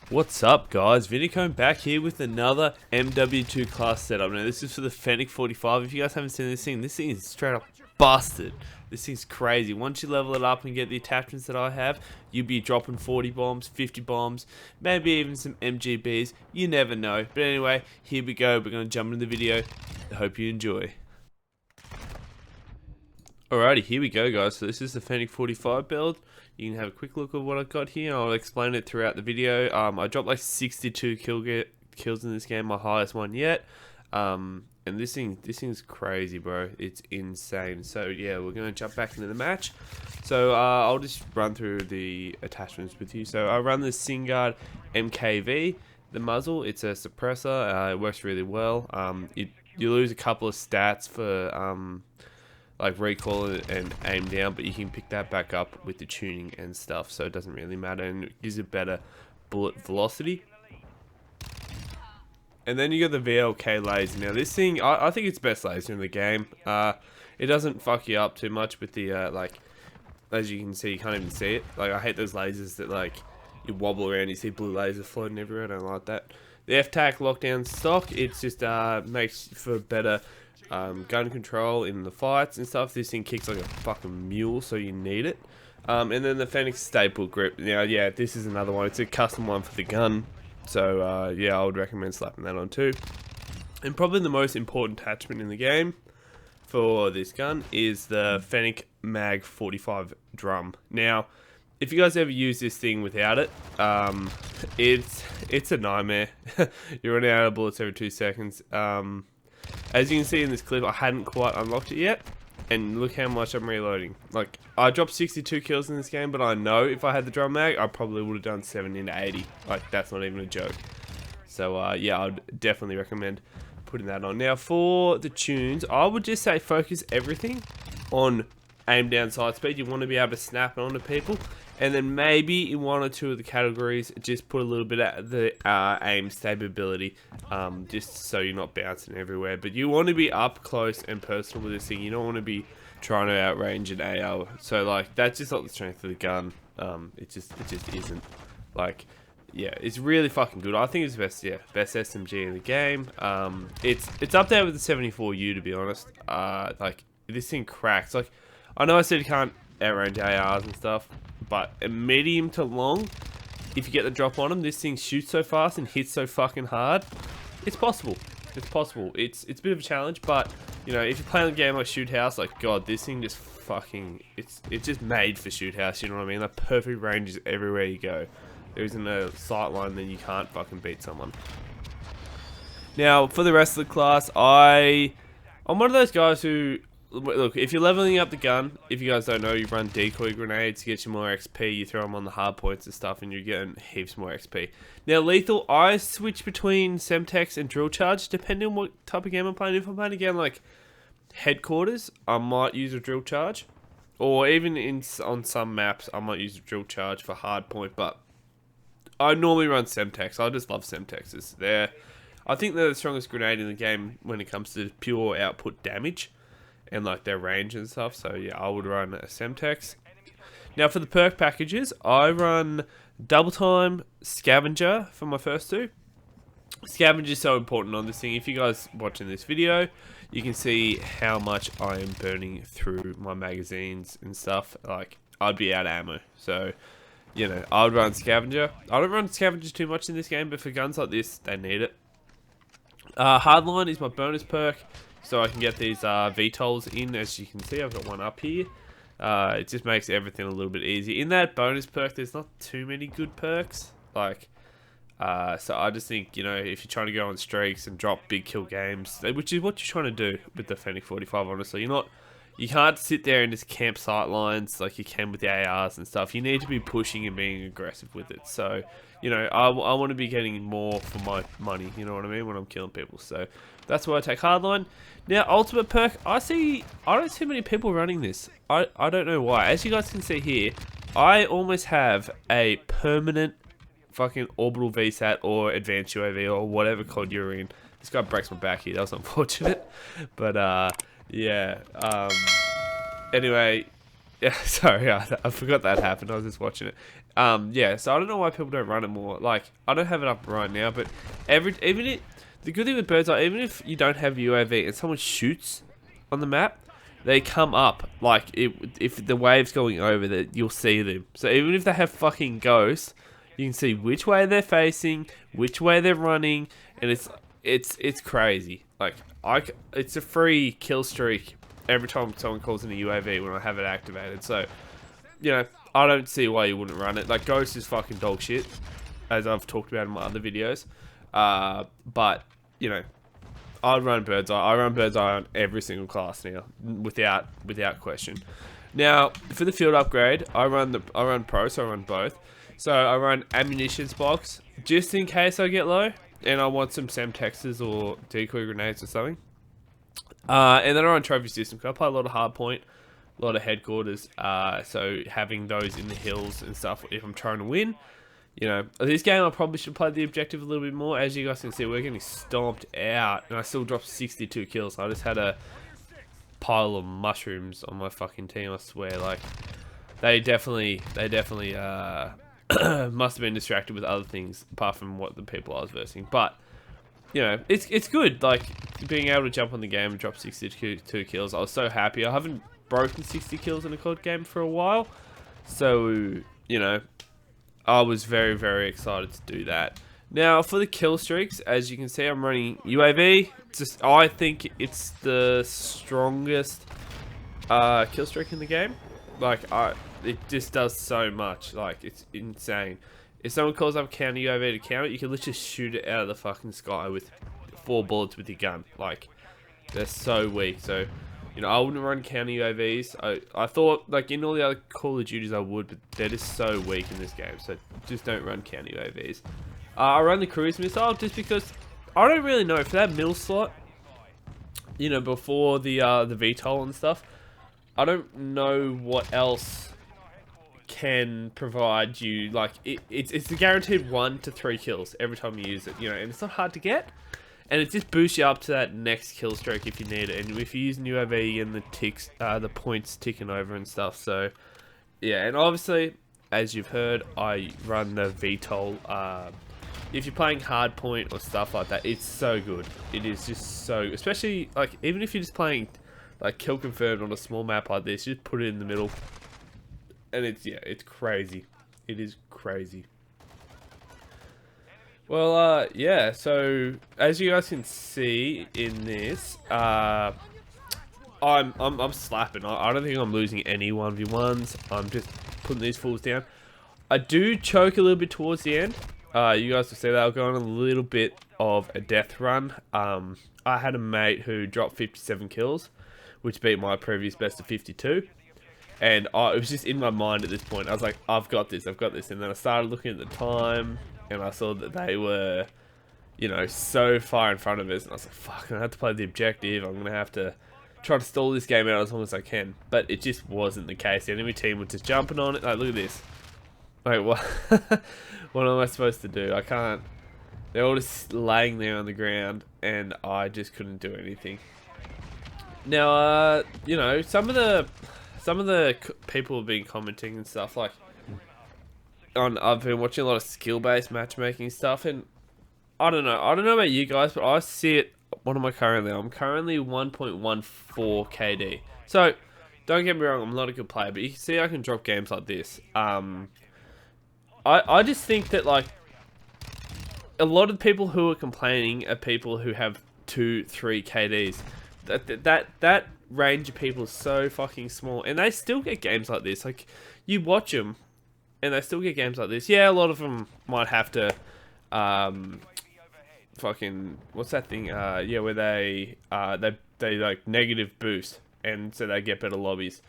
What's up, guys? Vinicone back here with another MW2 class setup. Now this is for the FENNEC 45. If you guys haven't seen this thing is straight up busted. This thing's crazy. Once you level it up and get the attachments that I have, you'll be dropping 40 bombs, 50 bombs, maybe even some MGBs. You never know. But anyway, here we go. We're going to jump into the video. I hope you enjoy. Alrighty, here we go, guys. So this is the FENNEC 45 build. You can have a quick look at what I've got here. I'll explain it throughout the video. I dropped like 62 kills in this game, my highest one yet. And this thing's crazy, bro. It's insane. So yeah, we're gonna jump back into the match. So I'll just run through the attachments with you. So I run the SingGuard MKV, the muzzle. It's a suppressor. It works really well. You lose a couple of stats for like recoil and aim down, but you can pick that back up with the tuning and stuff, so it doesn't really matter, and it gives it better bullet velocity. And then you got the VLK laser. Now this thing, I think it's best laser in the game. It doesn't fuck you up too much with the like, as you can see, you can't even see it. Like, I hate those lasers that like you wobble around, you see blue lasers floating everywhere. I don't like that. The FTAC lockdown stock, it's just makes for better gun control in the fights and stuff. This thing kicks like a fucking mule, so you need it. And then the FENNEC staple grip. Now, yeah, this is another one. It's a custom one for the gun, so yeah, I would recommend slapping that on too. And probably the most important attachment in the game for this gun is the FENNEC Mag 45 drum. Now, if you guys ever use this thing without it, it's a nightmare. You're running out of bullets every 2 seconds. As you can see in this clip, I hadn't quite unlocked it yet, and look how much I'm reloading. Like, I dropped 62 kills in this game, but I know if I had the drum mag, I probably would have done 70 to 80. Like, that's not even a joke. So yeah, I'd definitely recommend putting that on. Now for the tunes, I would just say focus everything on aim down sight speed. You want to be able to snap it onto people, and then maybe in one or two of the categories just put a little bit of the aim stability, just so you're not bouncing everywhere. But you want to be up close and personal with this thing. You don't want to be trying to outrange an AR. So like, that's just not the strength of the gun. It just isn't. Like, yeah, it's really fucking good. I think it's best SMG in the game. It's up there with the 74U, to be honest. Like, this thing cracks. Like, I know I said you can't outrange ARs and stuff, but a medium to long, if you get the drop on them, this thing shoots so fast and hits so fucking hard. It's possible. It's possible. It's a bit of a challenge, but you know, if you're playing a game like Shoot House, like, God, this thing just fucking, it's just made for Shoot House. You know what I mean? Like, perfect ranges everywhere you go. There isn't a sight line, then you can't fucking beat someone. Now, for the rest of the class, I'm one of those guys who, look, if you're leveling up the gun, if you guys don't know, you run decoy grenades to get you more XP. You throw them on the hard points and stuff, and you're getting heaps more XP. Now, lethal, I switch between Semtex and drill charge, depending on what type of game I'm playing. If I'm playing a game like Headquarters, I might use a drill charge. Or even on some maps, I might use a drill charge for hard point, but I normally run Semtex. I just love Semtexes. I think they're the strongest grenade in the game when it comes to pure output damage and like their range and stuff. So yeah, I would run a Semtex. Now for the perk packages, I run Double Time, Scavenger for my first two. Scavenger is so important on this thing. If you guys watching this video, you can see how much I am burning through my magazines and stuff. Like, I'd be out of ammo. So, you know, I would run Scavenger. I don't run Scavengers too much in this game, but for guns like this, they need it. Hardline is my bonus perk, so I can get these VTOLs in. As you can see, I've got one up here. It just makes everything a little bit easier. In that bonus perk, there's not too many good perks. Like, so I just think, you know, if you're trying to go on streaks and drop big kill games, which is what you're trying to do with the FENNEC 45, honestly, you can't sit there and just camp sight lines like you can with the ARs and stuff. You need to be pushing and being aggressive with it. So, you know, I want to be getting more for my money, you know what I mean, when I'm killing people. So that's why I take hardline. Now, ultimate perk, I don't see many people running this. I don't know why. As you guys can see here, I almost have a permanent fucking orbital VSAT or advanced UAV or whatever COD you're in. This guy breaks my back here. That was unfortunate. But, yeah. Anyway, Yeah, sorry, I forgot that happened. I was just watching it. Yeah, so I don't know why people don't run it more. Like, I don't have it up right now, but the good thing with birds are even if you don't have UAV and someone shoots on the map, they come up. Like, if the wave's going over, that you'll see them. So even if they have fucking ghosts, you can see which way they're facing, which way they're running, and it's crazy. Like, it's a free kill streak every time someone calls in a UAV when I have it activated. So, you know, I don't see why you wouldn't run it. Like, Ghost is fucking dog shit, as I've talked about in my other videos. But, you know, I'd run Bird's Eye. I run Bird's Eye on every single class now, without question. Now, for the field upgrade, I run Pro, so I run both. So I run Ammunitions Box, just in case I get low, and I want some Semtexes or decoy grenades or something. And then I run Trophy System, because I play a lot of Hardpoint, a lot of Headquarters, so having those in the hills and stuff, if I'm trying to win, you know, this game I probably should play the objective a little bit more. As you guys can see, we're getting stomped out, and I still dropped 62 kills. I just had a pile of mushrooms on my fucking team, I swear. Like, they definitely must have been distracted with other things, apart from what the people I was versing. But, you know, it's good, like, being able to jump on the game and drop 62 kills. I was so happy. I haven't broken 60 kills in a COD game for a while. So, you know, I was very, very excited to do that. Now, for the kill streaks, as you can see, I'm running UAV. I think it's the strongest kill streak in the game. Like, it just does so much. Like, it's insane. If someone calls up counter UAV to count it, you can literally shoot it out of the fucking sky with 4 bullets with your gun. Like, they're so weak. So, you know, I wouldn't run counter UAVs. I thought, like, in all the other Call of Duties I would, but they're just so weak in this game. So, just don't run counter UAVs. I run the cruise missile just because I don't really know. For that middle slot, you know, before the VTOL and stuff, I don't know what else can provide you. Like, it's a guaranteed 1 to 3 kills every time you use it, you know, and it's not hard to get. And it just boosts you up to that next kill streak if you need it. And if you use UAV and the points ticking over and stuff. So, yeah, and obviously, as you've heard, I run the VTOL. If you're playing hardpoint or stuff like that, it's so good. It is just so, especially, like, even if you're just playing, like, kill confirmed on a small map like this, you just put it in the middle. And it's crazy. It is crazy. Well, yeah, so as you guys can see in this, I'm slapping. I don't think I'm losing any 1v1s. I'm just putting these fools down. I do choke a little bit towards the end. You guys will see that I'll go on a little bit of a death run. I had a mate who dropped 57 kills, which beat my previous best of 52. And it was just in my mind at this point. I was like, I've got this. And then I started looking at the time, and I saw that they were, you know, so far in front of us. And I was like, fuck, I have to play the objective. I'm going to have to try to stall this game out as long as I can. But it just wasn't the case. The enemy team was just jumping on it. Like, look at this. Like, what? What am I supposed to do? I can't. They're all just laying there on the ground, and I just couldn't do anything. Now, you know, some of the people have been commenting and stuff, like, I've been watching a lot of skill-based matchmaking stuff, and I don't know about you guys, but I see it. What am I currently? I'm currently 1.14 KD. So, don't get me wrong, I'm not a good player, but you can see I can drop games like this. I just think that, like, a lot of people who are complaining are people who have 2-3 KDs. That range of people is so fucking small, and they still get games like this. Like, you watch them, and they still get games like this. Yeah, a lot of them might have to, fucking, what's that thing? Yeah, where they like negative boost, and so they get better lobbies.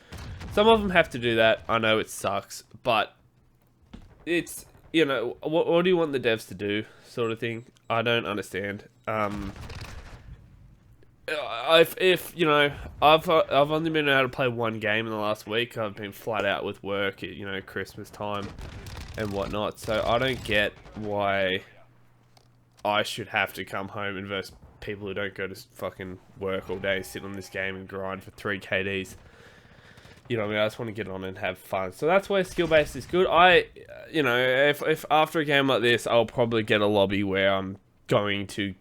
Some of them have to do that. I know it sucks, but it's, you know, what do you want the devs to do, sort of thing. I don't understand. If you know, I've only been able to play one game in the last week. I've been flat out with work, you know, Christmas time and whatnot. So I don't get why I should have to come home and verse people who don't go to fucking work all day, sit on this game and grind for 3 KDs. you know, I mean, I just want to get on and have fun. So that's where skill based is good. You know, if after a game like this, I'll probably get a lobby where I'm going to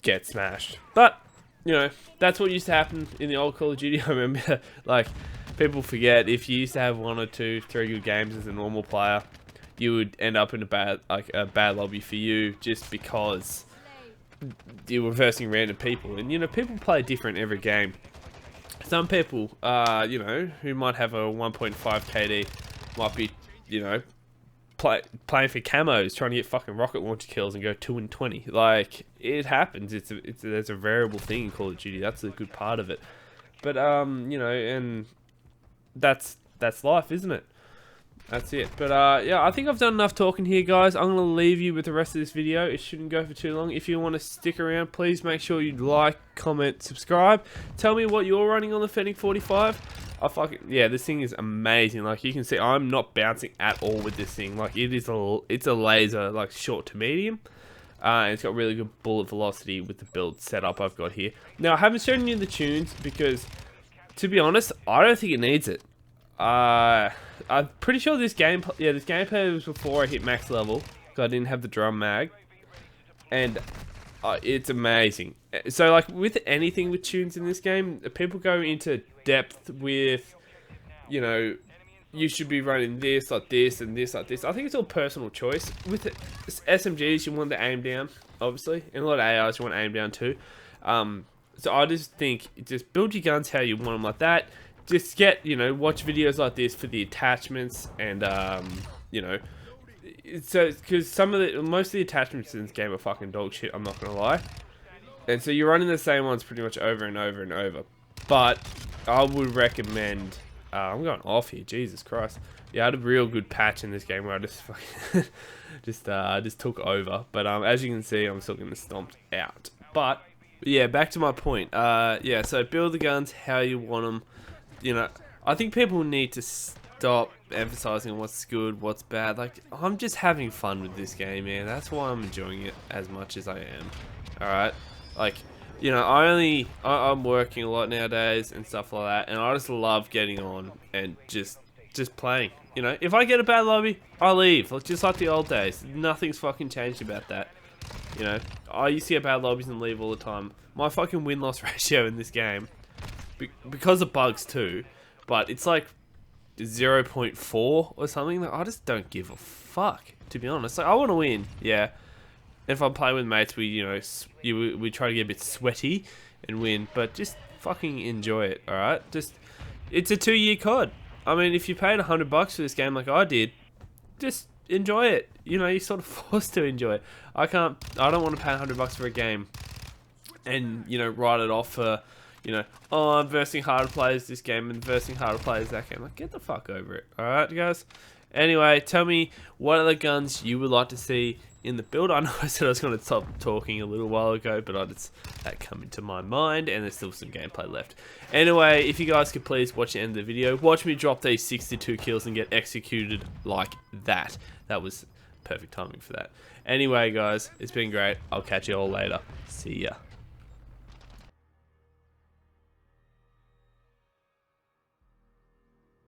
get smashed. But you know, that's what used to happen in the old Call of Duty. I remember, like, people forget, if you used to have 1 or 2, 3 good games as a normal player, you would end up in a bad lobby for you, just because you're reversing random people. And you know, people play different every game. Some people, you know, who might have a 1.5 KD, might be, you know, playing for camos, trying to get fucking rocket launcher kills and go 2 and 20. Like, it happens. There's a variable thing in Call of Duty. That's a good part of it. But you know, and that's life, isn't it? That's it. But yeah, I think I've done enough talking here, guys. I'm gonna leave you with the rest of this video. It shouldn't go for too long. If you want to stick around, please make sure you like, comment, subscribe. Tell me what you're running on the FENNEC 45. Yeah, this thing is amazing. Like, you can see, I'm not bouncing at all with this thing. Like, it's a laser, like, short to medium. And it's got really good bullet velocity with the build setup I've got here. Now, I haven't shown you the tunes because, to be honest, I don't think it needs it. I'm pretty sure this gameplay was before I hit max level, because I didn't have the drum mag. And it's amazing. So, like, with anything with tunes in this game, people go into depth with, you know, you should be running this like this and this like this. I think it's all personal choice. With SMGs, you want to aim down, obviously, and a lot of ARs you want to aim down too. So I just think, just build your guns how you want them, like that. Just get, you know, watch videos like this for the attachments, and you know, so because most of the attachments in this game are fucking dog shit, I'm not gonna lie. And so you're running the same ones pretty much over and over and over. But I would recommend, I'm going off here, Jesus Christ. Yeah, I had a real good patch in this game where I just fucking just took over. But as you can see, I'm still getting stomped out. But yeah, back to my point. Yeah, so build the guns how you want them. You know, I think people need to stop emphasizing what's good, what's bad. Like, I'm just having fun with this game, man. That's why I'm enjoying it as much as I am. Alright? Like, you know, I'm working a lot nowadays and stuff like that, and I just love getting on and just playing. You know, if I get a bad lobby, I leave. Like, just like the old days. Nothing's fucking changed about that. You know, I used to get bad lobbies and leave all the time. My fucking win-loss ratio in this game, because of bugs too, but it's like 0.4 or something. Like, I just don't give a fuck, to be honest. Like, I want to win, yeah. If I'm playing with mates, we, you know, we try to get a bit sweaty and win, but just fucking enjoy it, alright? Just, it's a 2-year COD. I mean, if you paid $100 for this game like I did, just enjoy it. You know, you're sort of forced to enjoy it. I don't want to pay $100 for a game and, you know, write it off for, you know, oh, I'm versing harder players this game and versing harder players that game. Like, get the fuck over it, alright, guys? Anyway, tell me what other guns you would like to see in the build. I know I said I was going to stop talking a little while ago, but that come into my mind, and there's still some gameplay left. Anyway, if you guys could please watch the end of the video, watch me drop these 62 kills and get executed like that. That was perfect timing for that. Anyway, guys, it's been great. I'll catch you all later. See ya.